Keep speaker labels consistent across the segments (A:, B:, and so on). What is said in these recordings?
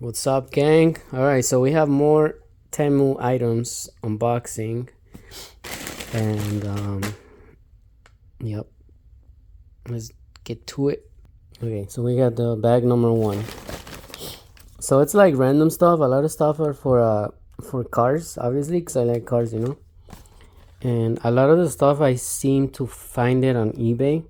A: What's up, gang? Alright, so we have more TEMU items unboxing. And, yep. Let's get to it. Okay, so we got the bag number 1. So it's like random stuff. A lot of stuff are for cars, obviously, because I like cars, you know. And a lot of the stuff I seem to find it on eBay.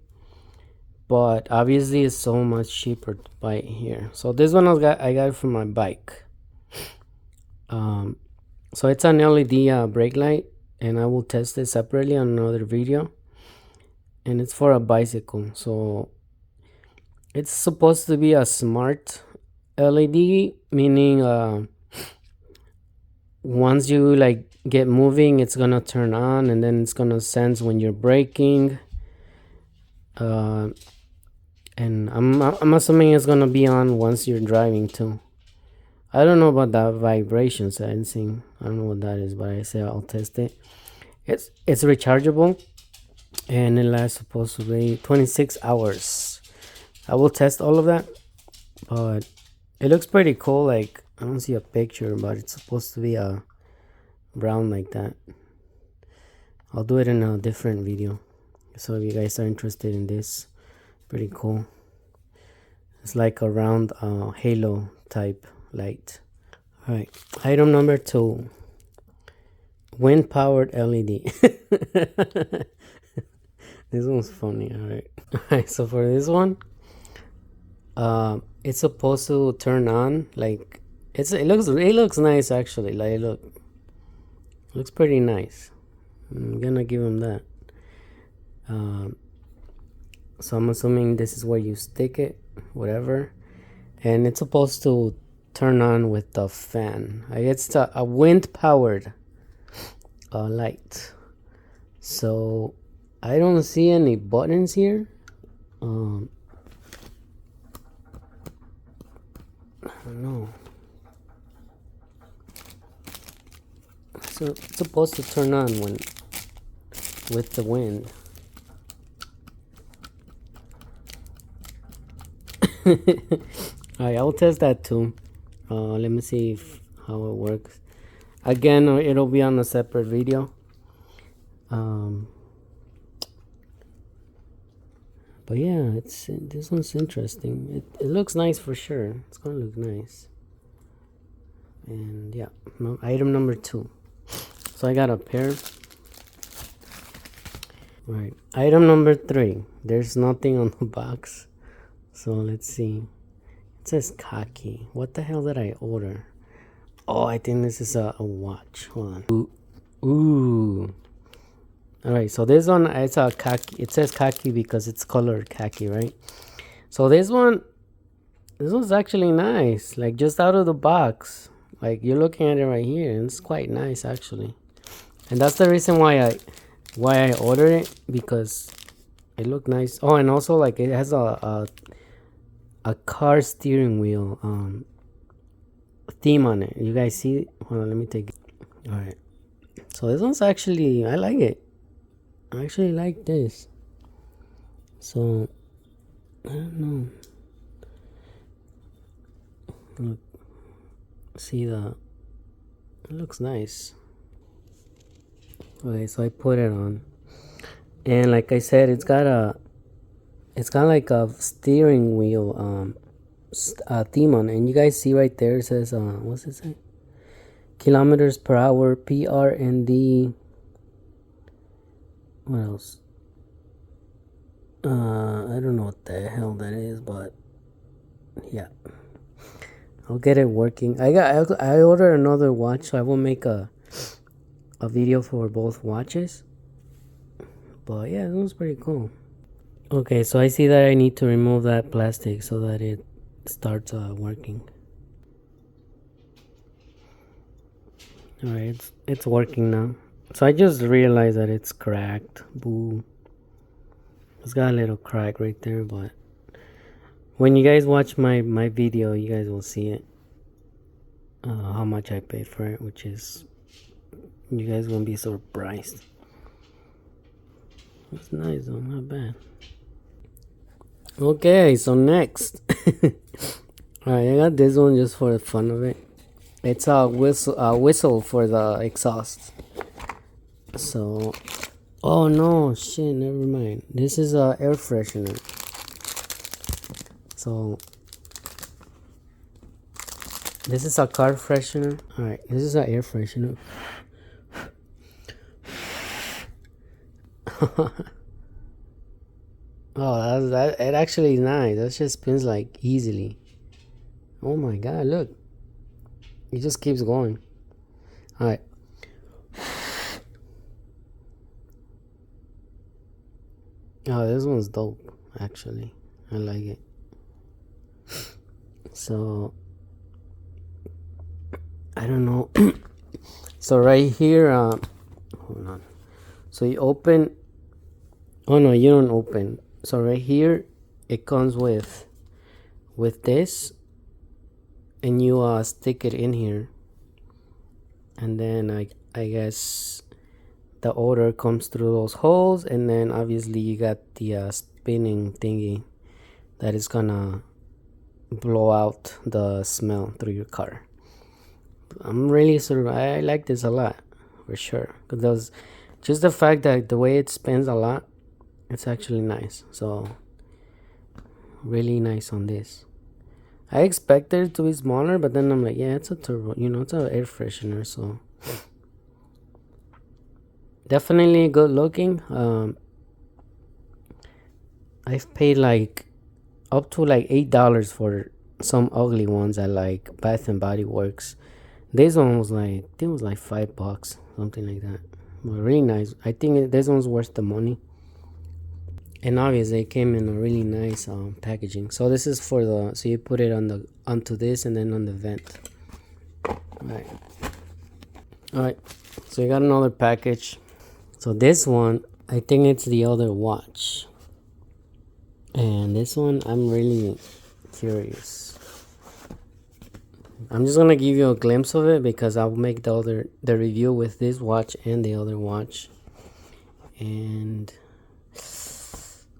A: But obviously it's so much cheaper to buy it here. So this one I got it from my bike. So it's an LED brake light, and I will test it separately on another video. And it's for a bicycle, so it's supposed to be a smart LED, meaning once you like get moving, it's gonna turn on, and then it's gonna sense when you're braking. And I'm assuming it's gonna be on once you're driving too. I don't know about that vibration sensing. I don't know what that is, but I say I'll test it. It's rechargeable, and it lasts supposedly 26 hours. I will test all of that, but it looks pretty cool. Like, I don't see a picture, but it's supposed to be a brown like that. I'll do it in a different video. So if you guys are interested in this, pretty cool. It's like a round halo type light. All right, item number 2, wind powered LED. This one's funny. All right, so for this one, it's supposed to turn on. Like, it looks nice actually. Like, it looks pretty nice. I'm gonna give him that. So I'm assuming this is where you stick it, whatever, and it's supposed to turn on with the fan. I guess it's a wind powered light. So I don't see any buttons here. I don't know. So it's supposed to turn on when with the wind. Alright, I'll test that too. Let me see how it works. Again, it'll be on a separate video. But yeah, this one's interesting. It looks nice for sure. It's gonna look nice. And yeah, item number 2. So I got a pair. Right, item number 3. There's nothing on the box. So let's see. It says khaki. What the hell did I order? Oh, I think this is a watch. Hold on. Ooh. Alright, so this one, it's a khaki. It says khaki because it's colored khaki, right? So this one's actually nice. Like, just out of the box. Like, you're looking at it right here, and it's quite nice actually. And that's the reason why I ordered it, because it looked nice. Oh, and also, like, it has a car steering wheel theme on it. You guys see it? Hold on, let me take it. All right, so this one's actually, I like it. I actually like this. So I don't know. Look, see it looks nice. Okay, so I put it on, and like I said, it's got like a steering wheel theme on it. And you guys see right there, it says what's it say? Kilometers per hour, PRND. What else? I don't know what the hell that is, but yeah, I'll get it working. I ordered another watch, so I will make a video for both watches. But yeah, it was pretty cool. Okay, so I see that I need to remove that plastic so that it starts working. Alright, it's working now. So I just realized that it's cracked. Boo. It's got a little crack right there, but when you guys watch my video, you guys will see it. How much I paid for it, which is, you guys won't be surprised. It's nice though, not bad. Okay, so next Alright, I got this one just for the fun of it. It's a whistle for the exhaust. So, oh no, shit, never mind. This is a air freshener. So, this is a car freshener. Alright, this is an air freshener. Oh, that it actually is nice. That just spins like easily. Oh my god, look. It just keeps going. Alright. Oh, this one's dope, actually. I like it. So, I don't know. So right here, hold on. So you open. Oh no, you don't open. So right here, it comes with this, and you stick it in here, and then I guess the odor comes through those holes, and then obviously you got the spinning thingy that is gonna blow out the smell through your car. I'm really I like this a lot, for sure, because just the fact that the way it spins a lot, it's actually nice. So really nice on this. I expected it to be smaller, but then I'm like, yeah, it's a turbo, it's an air freshener, so definitely good looking. I've paid like up to like $8 for some ugly ones at like Bath and Body Works. This one was like, I think it was like $5, something like that. But really nice. I think this one's worth the money. And obviously it came in a really nice packaging. So this is for so you put it onto this and then on the vent. Alright, so you got another package. So this one, I think it's the other watch. And this one, I'm really curious. I'm just gonna give you a glimpse of it because I'll make the review with this watch and the other watch. And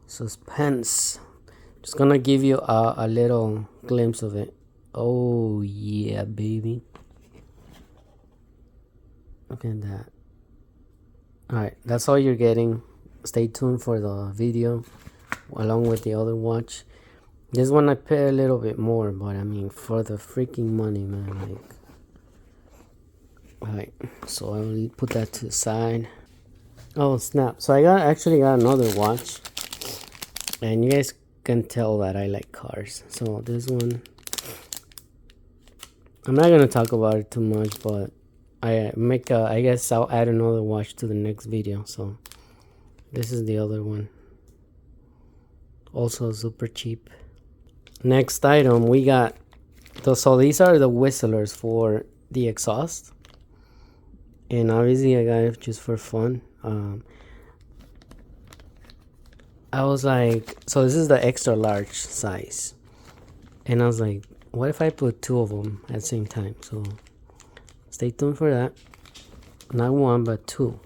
A: suspense. Just gonna give you a little glimpse of it. Oh yeah, baby. Look at that. Alright, that's all you're getting. Stay tuned for the video along with the other watch. This one I pay a little bit more, but I mean for the freaking money, man. Like, alright, so I'll put that to the side. Oh snap! So I actually got another watch, and you guys can tell that I like cars. So this one, I'm not gonna talk about it too much, but I guess I'll add another watch to the next video. So this is the other one, also super cheap. Next item we got so these are the whistlers for the exhaust, and obviously I got it just for fun. I was like, so this is the extra large size, and I was like, what if I put two of them at the same time? So stay tuned for that. Not one, but two.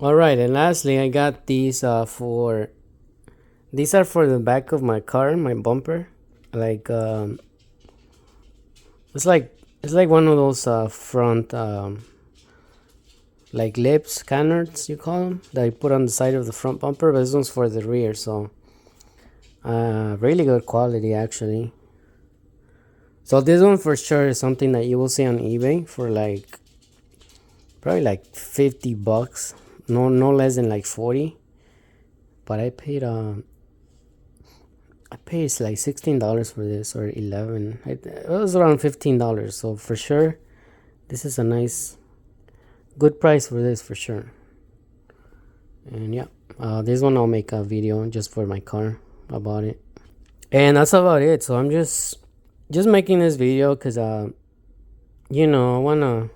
A: Alright, and lastly I got these these are for the back of my car, my bumper. Like it's like one of those front like lips, canards you call them, that you put on the side of the front bumper, but this one's for the rear. So really good quality actually. So this one for sure is something that you will see on eBay for like probably like $50, no less than like 40. But I paid like $16 for this, or 11. It was around $15. So for sure this is a nice good price for this, for sure. And yeah, this one I'll make a video just for my car about it, and that's about it. So I'm just making this video because I wanna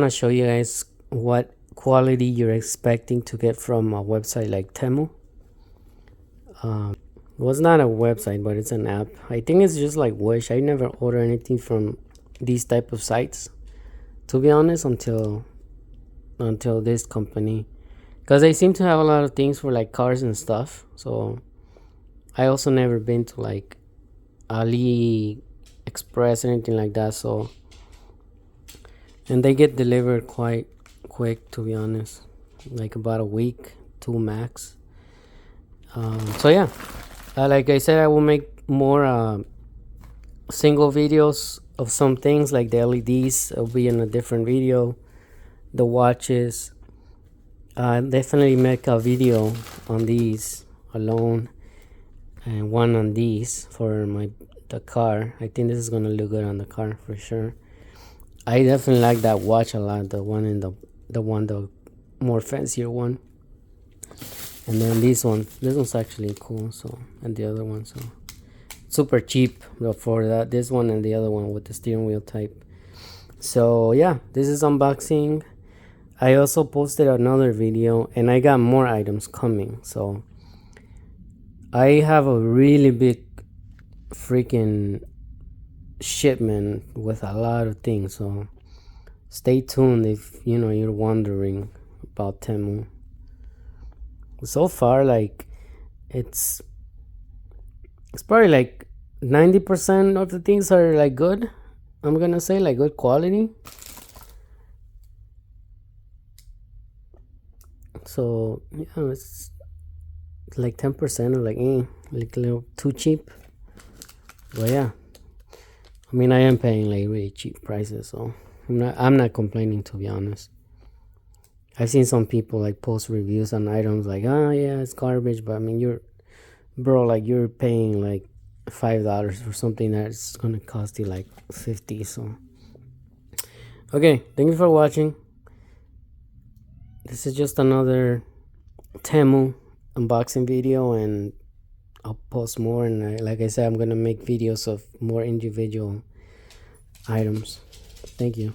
A: show you guys what quality you're expecting to get from a website like TEMU. Well, it's not a website, but it's an app. I think it's just like Wish. I never order anything from these type of sites, to be honest, until this company, because they seem to have a lot of things for like cars and stuff. So I also never been to like AliExpress, anything like that. So, and they get delivered quite quick, to be honest, like about a week, two max. So yeah, like I said, I will make more single videos of some things, like the LEDs will be in a different video, the watches. Definitely make a video on these alone, and one on these for the car. I think this is gonna look good on the car for sure. I definitely like that watch a lot, the one in the more fancier one. And then this one's actually cool. So, and the other one, so super cheap for that, this one and the other one with the steering wheel type. So yeah, this is unboxing. I also posted another video and I got more items coming. So I have a really big freaking shipment with a lot of things. So stay tuned if you're wondering about TEMU. So far, like it's probably like 90% of the things are like good. I'm gonna say like good quality. So yeah, it's like 10% or like like a little too cheap. But yeah, I mean I am paying like really cheap prices, so I'm not complaining, to be honest. I've seen some people like post reviews on items like, oh yeah, it's garbage, but I mean you're paying like $5 for something that's gonna cost you like 50. So okay, thank you for watching. This is just another TEMU unboxing video, and I'll post more, and like I said, I'm gonna make videos of more individual items. Thank you.